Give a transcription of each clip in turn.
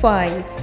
5،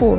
4،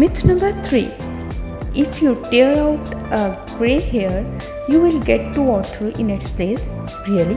Myth number 3, if you tear out a grey hair, you will get 2 or 3 in its place. Really?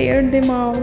tear them out۔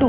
2،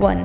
1،